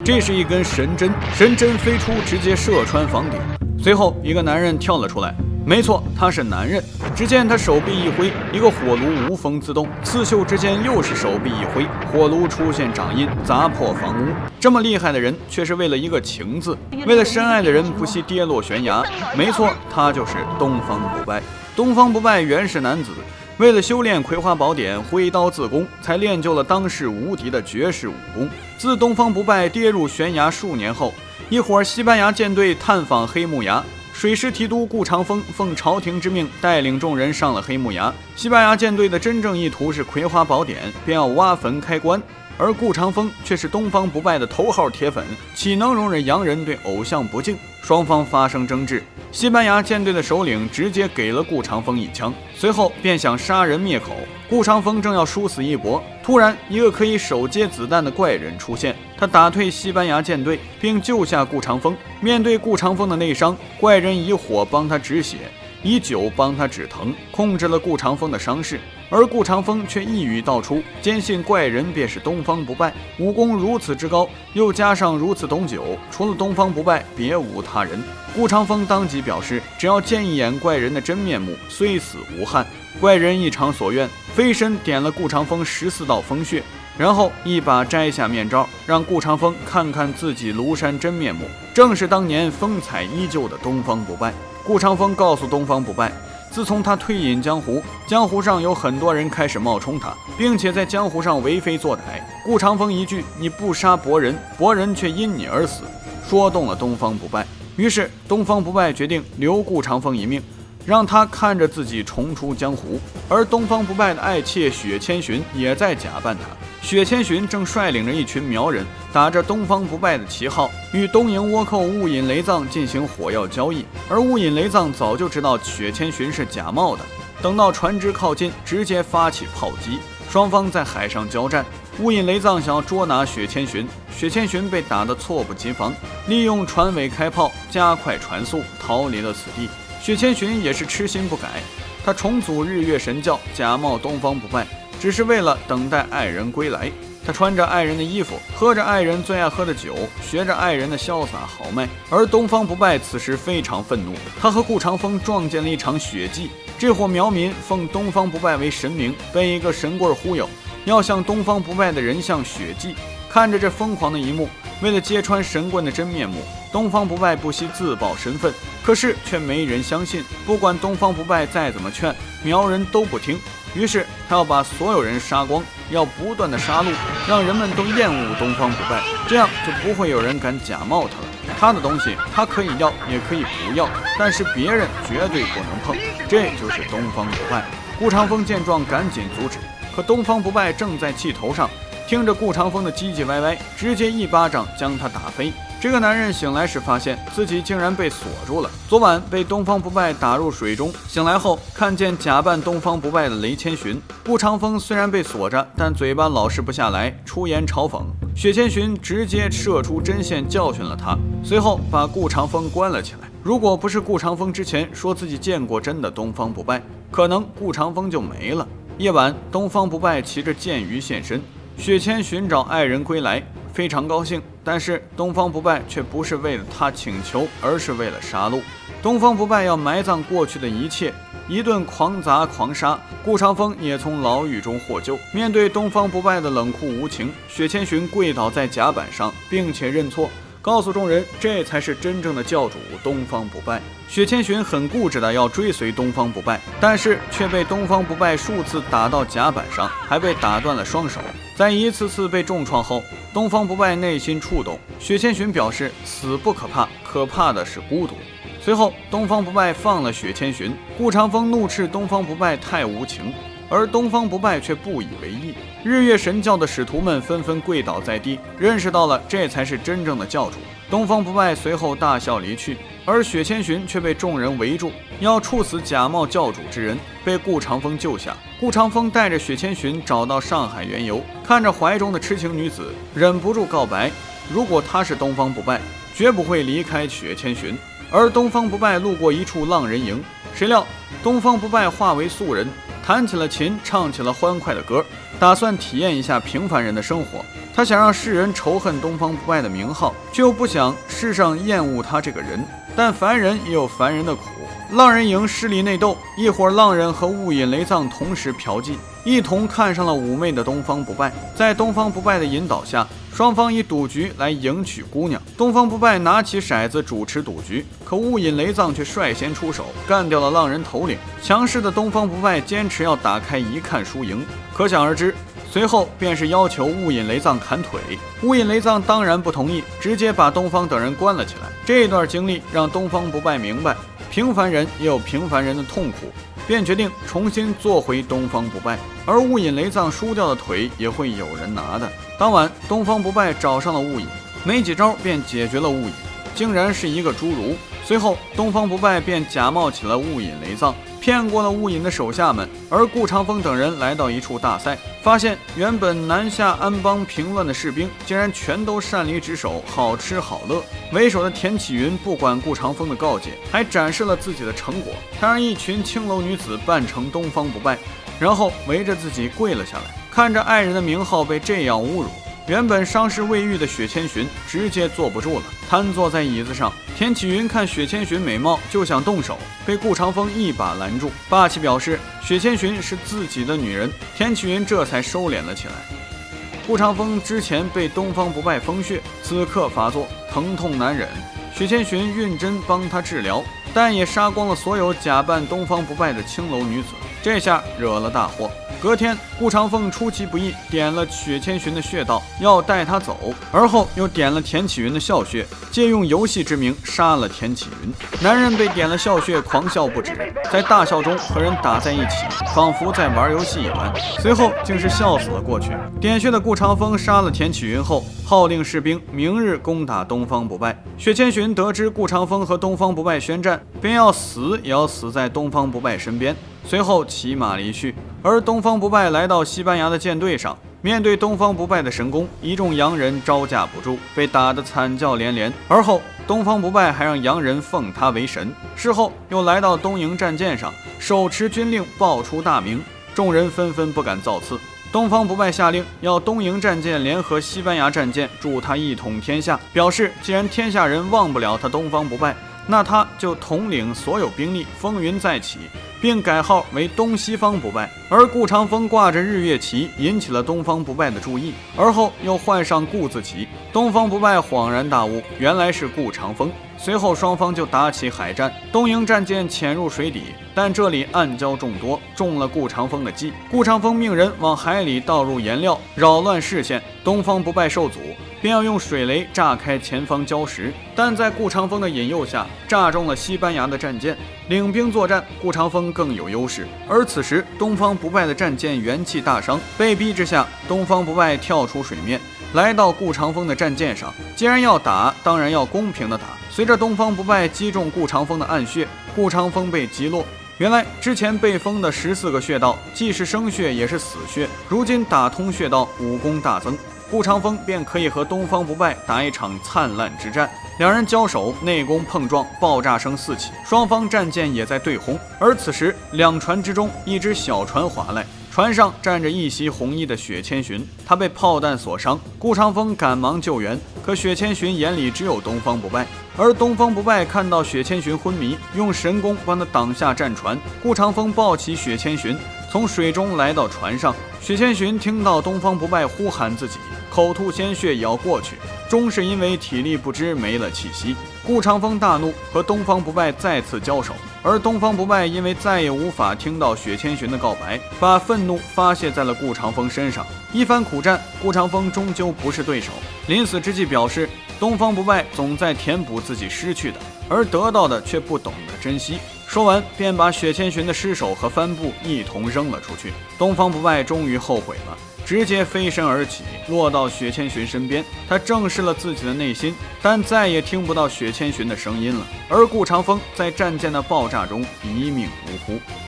这是一根神针，神针飞出，直接射穿房顶。随后，一个男人跳了出来。没错，他是男人。只见他手臂一挥，一个火炉无风自动，刺绣之间又是手臂一挥，火炉出现掌印，砸破房屋。这么厉害的人，却是为了一个情字，为了深爱的人不惜跌落悬崖。没错，他就是东方不败。东方不败原是男子，为了修炼葵花宝典，挥刀自宫，才练就了当世无敌的绝世武功。自东方不败跌入悬崖数年后，一伙西班牙舰队探访黑木崖。水师提督顾长风奉朝廷之命，带领众人上了黑木崖。西班牙舰队的真正意图是葵花宝典，便要挖坟开棺，而顾长风却是东方不败的头号铁粉，岂能容忍洋人对偶像不敬？双方发生争执，西班牙舰队的首领直接给了顾长风一枪，随后便想杀人灭口。顾长风正要殊死一搏，突然一个可以手接子弹的怪人出现，他打退西班牙舰队，并救下顾长风。面对顾长风的内伤，怪人以火帮他止血，以酒帮他止疼，控制了顾长风的伤势。而顾长风却一语道出，坚信怪人便是东方不败，武功如此之高，又加上如此懂酒，除了东方不败别无他人。顾长风当即表示，只要见一眼怪人的真面目，虽死无憾。怪人一偿所愿，飞身点了顾长风14道风穴，然后一把摘下面罩，让顾长风看看自己庐山真面目，正是当年风采依旧的东方不败。顾长风告诉东方不败，自从他退隐江湖，江湖上有很多人开始冒充他，并且在江湖上为非作歹。顾长风一句“你不杀伯仁，伯仁却因你而死”，说动了东方不败。于是东方不败决定留顾长风一命，让他看着自己重出江湖。而东方不败的爱妾雪千寻也在假扮他。雪千寻正率领着一群苗人，打着东方不败的旗号，与东瀛倭寇雾隐雷藏进行火药交易。而雾隐雷藏早就知道雪千寻是假冒的，等到船只靠近，直接发起炮击，双方在海上交战。雾隐雷藏想要捉拿雪千寻，雪千寻被打得猝不及防，利用船尾开炮，加快船速，逃离了此地。雪千寻也是痴心不改，他重组日月神教，假冒东方不败，只是为了等待爱人归来。他穿着爱人的衣服，喝着爱人最爱喝的酒，学着爱人的潇洒豪迈。而东方不败此时非常愤怒，他和顾长风撞见了一场血祭。这伙苗民奉东方不败为神明，被一个神棍忽悠，要向东方不败的人像血祭。看着这疯狂的一幕，为了揭穿神棍的真面目，东方不败不惜自曝身份，可是却没人相信。不管东方不败再怎么劝，苗人都不听。于是他要把所有人杀光，要不断的杀戮，让人们都厌恶东方不败，这样就不会有人敢假冒他了。他的东西他可以要也可以不要，但是别人绝对不能碰，这就是东方不败。顾长风见状赶紧阻止，可东方不败正在气头上，听着顾长风的唧唧歪歪，直接一巴掌将他打飞。这个男人醒来时发现自己竟然被锁住了，昨晚被东方不败打入水中，醒来后看见假扮东方不败的雷千寻。顾长风虽然被锁着，但嘴巴老实不下来，出言嘲讽。雪千寻直接射出针线教训了他，随后把顾长风关了起来。如果不是顾长风之前说自己见过真的东方不败，可能顾长风就没了。夜晚，东方不败骑着剑鱼现身，雪千寻找爱人归来，非常高兴，但是东方不败却不是为了他请求，而是为了杀戮。东方不败要埋葬过去的一切，一顿狂砸狂杀。顾长风也从牢狱中获救。面对东方不败的冷酷无情，雪千寻跪倒在甲板上，并且认错，告诉众人这才是真正的教主东方不败。雪千寻很固执的要追随东方不败，但是却被东方不败数次打到甲板上，还被打断了双手。在一次次被重创后，东方不败内心触动，雪千寻表示死不可怕，可怕的是孤独。随后东方不败放了雪千寻，顾长风怒斥东方不败太无情，而东方不败却不以为意。日月神教的使徒们纷纷跪倒在地，认识到了这才是真正的教主。东方不败随后大笑离去，而雪千寻却被众人围住，要处死假冒教主之人，被顾长风救下。顾长风带着雪千寻找到上海缘由，看着怀中的痴情女子，忍不住告白，如果他是东方不败，绝不会离开雪千寻。而东方不败路过一处浪人营，谁料东方不败化为素人，弹起了琴，唱起了欢快的歌，打算体验一下平凡人的生活。他想让世人仇恨东方不败的名号，却又不想世上厌恶他这个人。但凡人也有凡人的苦。浪人营势力内斗，一伙浪人和雾隐雷藏同时嫖妓，一同看上了妩媚的东方不败。在东方不败的引导下，双方以赌局来迎娶姑娘。东方不败拿起骰子主持赌局，可雾隐雷藏却率先出手，干掉了浪人头领。强势的东方不败坚持要打开一看输赢，可想而知。随后便是要求雾隐雷藏砍腿，雾隐雷藏当然不同意，直接把东方等人关了起来。这段经历让东方不败明白，平凡人也有平凡人的痛苦，便决定重新做回东方不败。而雾隐雷藏输掉的腿也会有人拿的。当晚，东方不败找上了雾隐，没几招便解决了雾隐，竟然是一个侏儒。随后，东方不败便假冒起了雾隐雷藏，骗过了雾隐的手下们。而顾长风等人来到一处大赛，发现原本南下安邦平乱的士兵，竟然全都擅离职守，好吃好乐。为首的田启云不管顾长风的告诫，还展示了自己的成果。他让一群青楼女子扮成东方不败，然后围着自己跪了下来。看着爱人的名号被这样侮辱，原本伤势未愈的雪千寻直接坐不住了，瘫坐在椅子上。田启云看雪千寻美貌，就想动手，被顾长风一把拦住，霸气表示雪千寻是自己的女人。田启云这才收敛了起来。顾长风之前被东方不败封血，此刻发作，疼痛难忍。雪千寻运针帮他治疗，但也杀光了所有假扮东方不败的青楼女子，这下惹了大祸。隔天，顾长风出其不意，点了雪千寻的穴道，要带她走，而后又点了田启云的笑穴，借用游戏之名杀了田启云。男人被点了笑穴，狂笑不止，在大笑中和人打在一起，仿佛在玩游戏一般，随后竟是笑死了过去。点穴的顾长风杀了田启云后，号令士兵明日攻打东方不败。雪千寻得知顾长风和东方不败宣战，便要死也要死在东方不败身边，随后骑马离去。而东方不败来到西班牙的舰队上，面对东方不败的神功，一众洋人招架不住，被打得惨叫连连。而后东方不败还让洋人奉他为神，事后又来到东瀛战舰上，手持军令报出大名，众人纷纷不敢造次。东方不败下令要东瀛战舰联合西班牙战舰，助他一统天下，表示既然天下人忘不了他东方不败，那他就统领所有兵力，风云再起，并改号为东西方不败。而顾长风挂着日月旗，引起了东方不败的注意，而后又换上顾字旗。东方不败恍然大悟，原来是顾长风。随后双方就打起海战，东瀛战舰潜入水底，但这里暗礁众多，中了顾长风的计。顾长风命人往海里倒入颜料，扰乱视线。东方不败受阻，便要用水雷炸开前方礁石，但在顾长风的引诱下，炸中了西班牙的战舰。领兵作战，顾长风更有优势。而此时东方不败的战舰元气大伤，被逼之下，东方不败跳出水面，来到顾长风的战舰上。既然要打，当然要公平的打。随着东方不败击中顾长风的暗穴，顾长风被击落。原来之前被封的14个穴道，既是生穴也是死穴，如今打通穴道，武功大增，顾长风便可以和东方不败打一场灿烂之战。两人交手，内功碰撞，爆炸声四起，双方战舰也在对轰。而此时两船之中，一只小船划来，船上站着一袭红衣的雪千寻，他被炮弹所伤，顾长风赶忙救援，可雪千寻眼里只有东方不败。而东方不败看到雪千寻昏迷，用神功帮他挡下战船。顾长风抱起雪千寻，从水中来到船上。雪千寻听到东方不败呼喊自己，口吐鲜血也要过去，终是因为体力不支没了气息。顾长风大怒，和东方不败再次交手。而东方不败因为再也无法听到雪千寻的告白，把愤怒发泄在了顾长风身上。一番苦战，顾长风终究不是对手。临死之际表示，东方不败总在填补自己失去的，而得到的却不懂得珍惜。说完便把雪千寻的尸首和帆布一同扔了出去。东方不败终于后悔了，直接飞身而起，落到雪千寻身边。他正视了自己的内心，但再也听不到雪千寻的声音了。而顾长风在战舰的爆炸中一命呜呼。